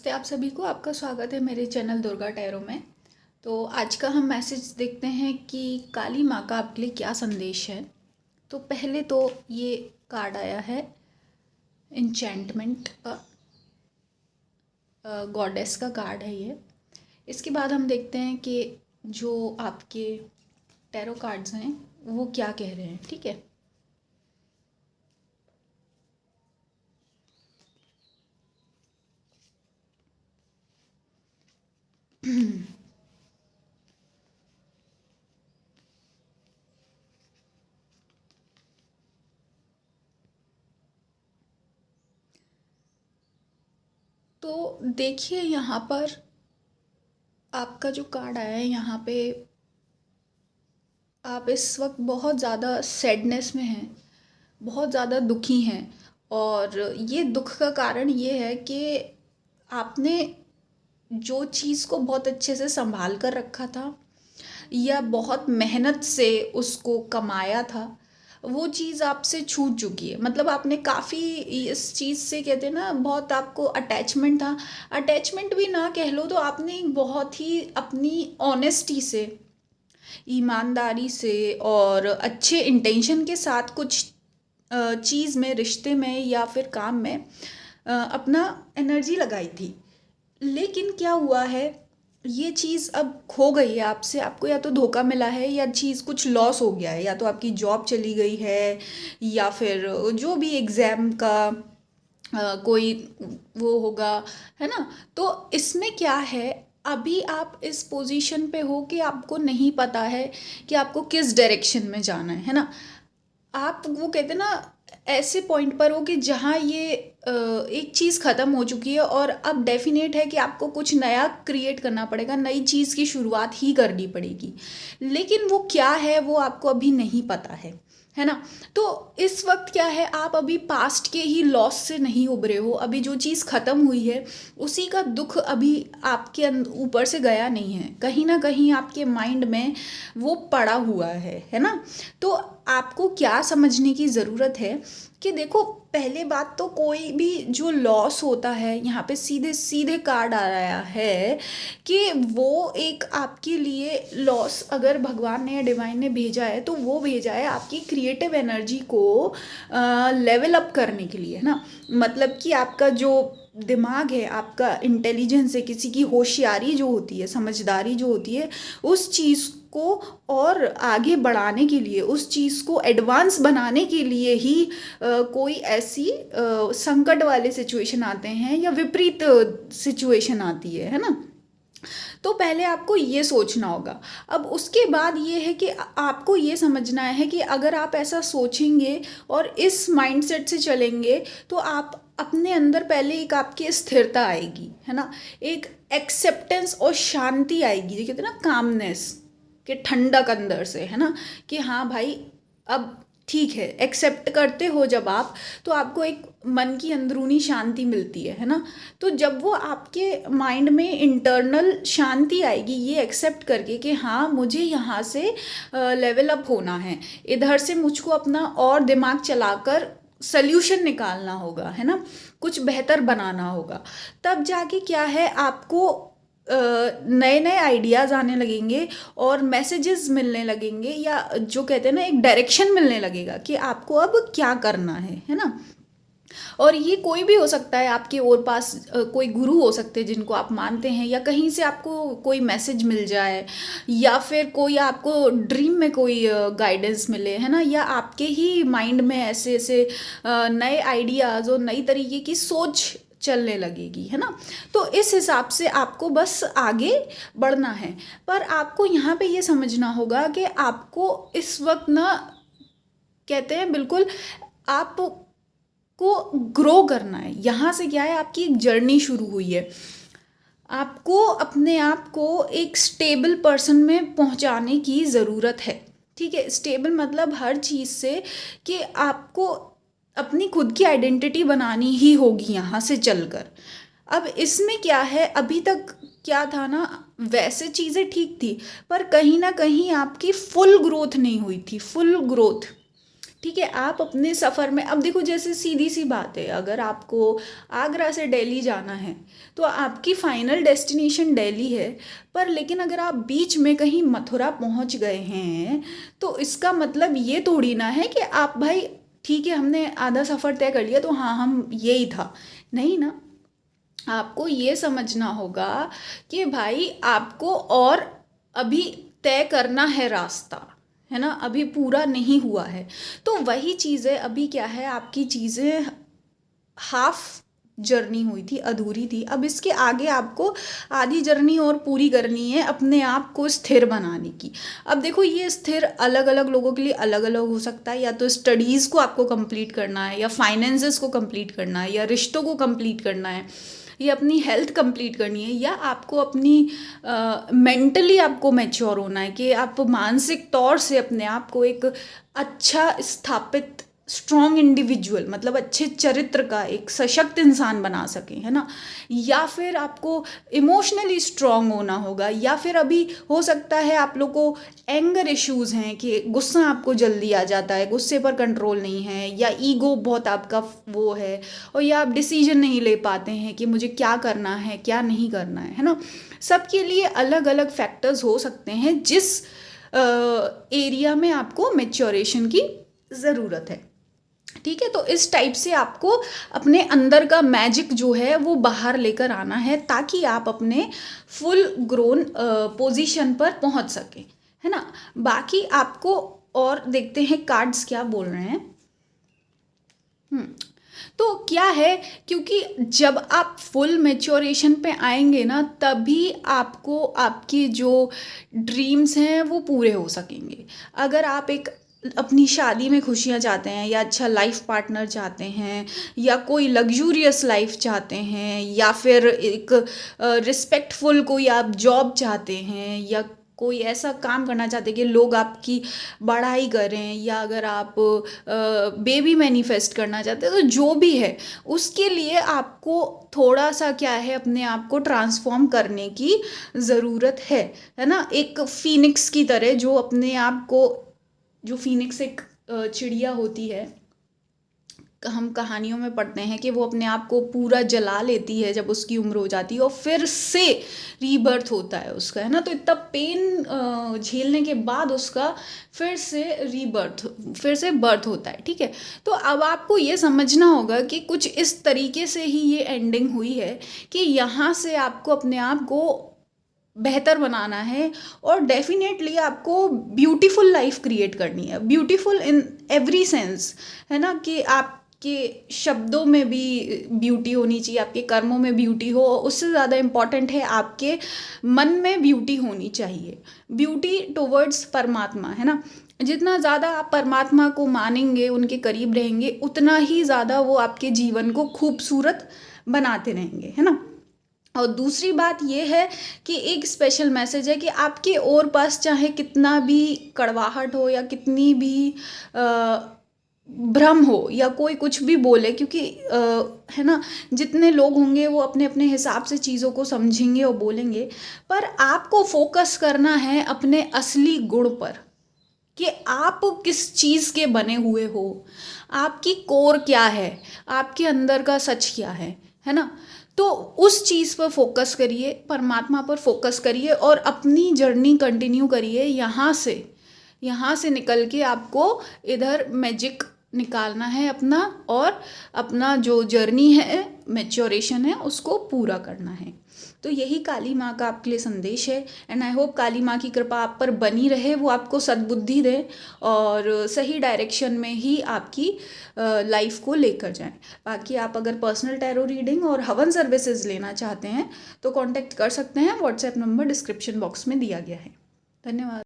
नमस्ते आप सभी को। आपका स्वागत है मेरे चैनल दुर्गा टैरो में। तो आज का हम मैसेज देखते हैं कि काली माँ का आपके लिए क्या संदेश है। तो पहले तो ये कार्ड आया है इंचेंटमेंट का, गॉडेस का कार्ड है ये। इसके बाद हम देखते हैं कि जो आपके टैरो कार्ड्स हैं वो क्या कह रहे हैं। ठीक है, तो देखिए यहाँ पर आपका जो कार्ड आया है, यहाँ पे आप इस वक्त बहुत ज़्यादा सैडनेस में हैं, बहुत ज़्यादा दुखी हैं। और ये दुख का कारण ये है कि आपने जो चीज़ को बहुत अच्छे से संभाल कर रखा था या बहुत मेहनत से उसको कमाया था, वो चीज़ आपसे छूट चुकी है। मतलब आपने काफ़ी इस चीज़ से, कहते हैं ना, बहुत आपको अटैचमेंट था। अटैचमेंट भी ना कह लो तो आपने बहुत ही अपनी ऑनेस्टी से, ईमानदारी से और अच्छे इंटेंशन के साथ कुछ चीज़ में, रिश्ते में या फिर काम में अपना एनर्जी लगाई थी। लेकिन क्या हुआ है, ये चीज़ अब खो गई है आपसे। आपको या तो धोखा मिला है या चीज़ कुछ लॉस हो गया है, या तो आपकी जॉब चली गई है या फिर जो भी एग्ज़ाम का कोई वो होगा, है ना। तो इसमें क्या है, अभी आप इस पोजीशन पे हो कि आपको नहीं पता है कि आपको किस डायरेक्शन में जाना है ना। आप वो कहते हैं ना, ऐसे पॉइंट पर हो कि जहाँ ये एक चीज़ ख़त्म हो चुकी है और अब डेफिनेट है कि आपको कुछ नया क्रिएट करना पड़ेगा, नई चीज़ की शुरुआत ही करनी पड़ेगी। लेकिन वो क्या है वो आपको अभी नहीं पता है ना। तो इस वक्त क्या है, आप अभी पास्ट के ही लॉस से नहीं उभरे हो। अभी जो चीज़ ख़त्म हुई है उसी का दुख अभी आपके ऊपर से गया नहीं है, कहीं ना कहीं आपके माइंड में वो पड़ा हुआ है ना। तो आपको क्या समझने की ज़रूरत है कि देखो, पहले बात तो कोई भी जो लॉस होता है, यहाँ पे सीधे सीधे कार्ड आ रहा है कि वो एक आपके लिए लॉस अगर भगवान ने या डिवाइन ने भेजा है तो वो भेजा है आपकी क्रिएटिव एनर्जी को लेवल अप करने के लिए, है ना। मतलब कि आपका जो दिमाग है, आपका इंटेलिजेंस है, किसी की होशियारी जो होती है, समझदारी जो होती है, उस चीज़ को और आगे बढ़ाने के लिए, उस चीज़ को एडवांस बनाने के लिए ही कोई ऐसी संकट वाले सिचुएशन आते हैं या विपरीत सिचुएशन आती है ना। तो पहले आपको ये सोचना होगा। अब उसके बाद ये है कि आपको ये समझना है कि अगर आप ऐसा सोचेंगे और इस माइंडसेट से चलेंगे तो आप अपने अंदर पहले एक आपकी स्थिरता आएगी, है ना। एक एक्सेप्टेंस और शांति आएगी, जो कहते हैं ना कामनेस, कि ठंडक अंदर से, है ना, कि हाँ भाई अब ठीक है। एक्सेप्ट करते हो जब आप, तो आपको एक मन की अंदरूनी शांति मिलती है ना। तो जब वो आपके माइंड में इंटरनल शांति आएगी, ये एक्सेप्ट करके कि हाँ मुझे यहाँ से लेवल अप होना है, इधर से मुझको अपना और दिमाग चलाकर सल्यूशन निकालना होगा, है ना, कुछ बेहतर बनाना होगा, तब जाके क्या है, आपको नए नए आइडियाज़ आने लगेंगे और मैसेजेस मिलने लगेंगे, या जो कहते हैं ना एक डायरेक्शन मिलने लगेगा कि आपको अब क्या करना है ना। और ये कोई भी हो सकता है, आपके और पास कोई गुरु हो सकते हैं जिनको आप मानते हैं, या कहीं से आपको कोई मैसेज मिल जाए, या फिर कोई आपको ड्रीम में कोई गाइडेंस मिले, है ना, या आपके ही माइंड में ऐसे ऐसे नए आइडियाज़ और नई तरीके की सोच चलने लगेगी, है ना। तो इस हिसाब से आपको बस आगे बढ़ना है। पर आपको यहाँ पे ये समझना होगा कि आपको इस वक्त ना, कहते हैं बिल्कुल, आप को ग्रो करना है। यहाँ से क्या है, आपकी एक जर्नी शुरू हुई है। आपको अपने आप को एक स्टेबल पर्सन में पहुँचाने की ज़रूरत है। ठीक है, स्टेबल मतलब हर चीज़ से कि आपको अपनी खुद की आइडेंटिटी बनानी ही होगी यहाँ से चलकर। अब इसमें क्या है, अभी तक क्या था ना, वैसे चीज़ें ठीक थी पर कहीं ना कहीं आपकी फुल ग्रोथ नहीं हुई थी। फुल ग्रोथ ठीक है, आप अपने सफ़र में अब देखो, जैसे सीधी सी बात है, अगर आपको आगरा से दिल्ली जाना है तो आपकी फाइनल डेस्टिनेशन दिल्ली है, पर लेकिन अगर आप बीच में कहीं मथुरा पहुंच गए हैं तो इसका मतलब ये थोड़ी ना है कि आप भाई ठीक है हमने आधा सफ़र तय कर लिया तो हाँ हम यही था, नहीं ना। आपको ये समझना होगा कि भाई आपको और अभी तय करना है रास्ता, है ना, अभी पूरा नहीं हुआ है। तो वही चीज़ें अभी क्या है, आपकी चीज़ें हाफ जर्नी हुई थी, अधूरी थी, अब इसके आगे आपको आधी जर्नी और पूरी करनी है अपने आप को स्थिर बनाने की। अब देखो ये स्थिर अलग अलग लोगों के लिए अलग अलग हो सकता है, या तो स्टडीज़ को आपको कंप्लीट करना है, या फाइनेंसेस को कंप्लीट करना है, या रिश्तों को कंप्लीट करना है, या अपनी हेल्थ कंप्लीट करनी है, या आपको अपनी मेंटली आपको मैच्योर होना है कि आप मानसिक तौर से अपने आप को एक अच्छा स्थापित स्ट्रॉन्ग इंडिविजुअल, मतलब अच्छे चरित्र का एक सशक्त इंसान बना सकें, है ना। या फिर आपको इमोशनली स्ट्रॉन्ग होना होगा, या फिर अभी हो सकता है आप लोग को एंगर इश्यूज़ हैं कि गुस्सा आपको जल्दी आ जाता है, गुस्से पर कंट्रोल नहीं है, या ईगो बहुत आपका वो है, और या आप डिसीजन नहीं ले पाते हैं कि मुझे क्या करना है क्या नहीं करना है ना। सबके लिए अलग अलग फैक्टर्स हो सकते हैं जिस एरिया में आपको मैच्योरेशन की ज़रूरत है, ठीक है। तो इस टाइप से आपको अपने अंदर का मैजिक जो है वो बाहर लेकर आना है, ताकि आप अपने फुल ग्रोन पोजीशन पर पहुंच सकें, है ना। बाकी आपको और देखते हैं कार्ड्स क्या बोल रहे हैं। तो क्या है, क्योंकि जब आप फुल मैच्योरेशन पे आएंगे ना, तभी आपको आपकी जो ड्रीम्स हैं वो पूरे हो सकेंगे। अगर आप एक अपनी शादी में खुशियाँ चाहते हैं, या अच्छा लाइफ पार्टनर चाहते हैं, या कोई लग्जूरियस लाइफ चाहते हैं, या फिर एक रिस्पेक्टफुल कोई आप जॉब चाहते हैं, या कोई ऐसा काम करना चाहते हैं कि लोग आपकी बड़ाई करें, या अगर आप बेबी मैनिफेस्ट करना चाहते हैं, तो जो भी है उसके लिए आपको थोड़ा सा क्या है, अपने आप को ट्रांसफॉर्म करने की ज़रूरत है ना। एक फीनिक्स की तरह, जो अपने आप को, जो फीनिक्स एक चिड़िया होती है, हम कहानियों में पढ़ते हैं कि वो अपने आप को पूरा जला लेती है जब उसकी उम्र हो जाती है, और फिर से रीबर्थ होता है उसका, है ना। तो इतना पेन झेलने के बाद उसका फिर से बर्थ होता है, ठीक है। तो अब आपको ये समझना होगा कि कुछ इस तरीके से ही ये एंडिंग हुई है कि यहाँ से आपको अपने आप को बेहतर बनाना है, और डेफिनेटली आपको ब्यूटीफुल लाइफ क्रिएट करनी है, ब्यूटीफुल इन एवरी सेंस, है ना, कि आपके शब्दों में भी ब्यूटी होनी चाहिए, आपके कर्मों में ब्यूटी हो, उससे ज़्यादा इम्पॉर्टेंट है आपके मन में ब्यूटी होनी चाहिए, ब्यूटी टुवर्ड्स परमात्मा, है ना। जितना ज़्यादा आप परमात्मा को मानेंगे, उनके करीब रहेंगे, उतना ही ज़्यादा वो आपके जीवन को खूबसूरत बनाते रहेंगे, है ना। और दूसरी बात ये है कि एक स्पेशल मैसेज है कि आपके और पास चाहे कितना भी कड़वाहट हो, या कितनी भी भ्रम हो, या कोई कुछ भी बोले, क्योंकि है ना, जितने लोग होंगे वो अपने अपने हिसाब से चीज़ों को समझेंगे और बोलेंगे, पर आपको फोकस करना है अपने असली गुण पर, कि आप किस चीज़ के बने हुए हो, आपकी कोर क्या है, आपके अंदर का सच क्या है ना। तो उस चीज़ पर फोकस करिए, परमात्मा पर फोकस करिए, और अपनी जर्नी कंटिन्यू करिए। यहाँ से निकल के आपको इधर मैजिक निकालना है अपना, और अपना जो जर्नी है, मैच्योरेशन है, उसको पूरा करना है। तो यही काली माँ का आपके लिए संदेश है, एंड आई होप काली माँ की कृपा आप पर बनी रहे, वो आपको सद्बुद्धि दे और सही डायरेक्शन में ही आपकी लाइफ को लेकर जाएं। बाकी आप अगर पर्सनल टैरो रीडिंग और हवन सर्विसेज लेना चाहते हैं तो कांटेक्ट कर सकते हैं, व्हाट्सएप नंबर डिस्क्रिप्शन बॉक्स में दिया गया है। धन्यवाद।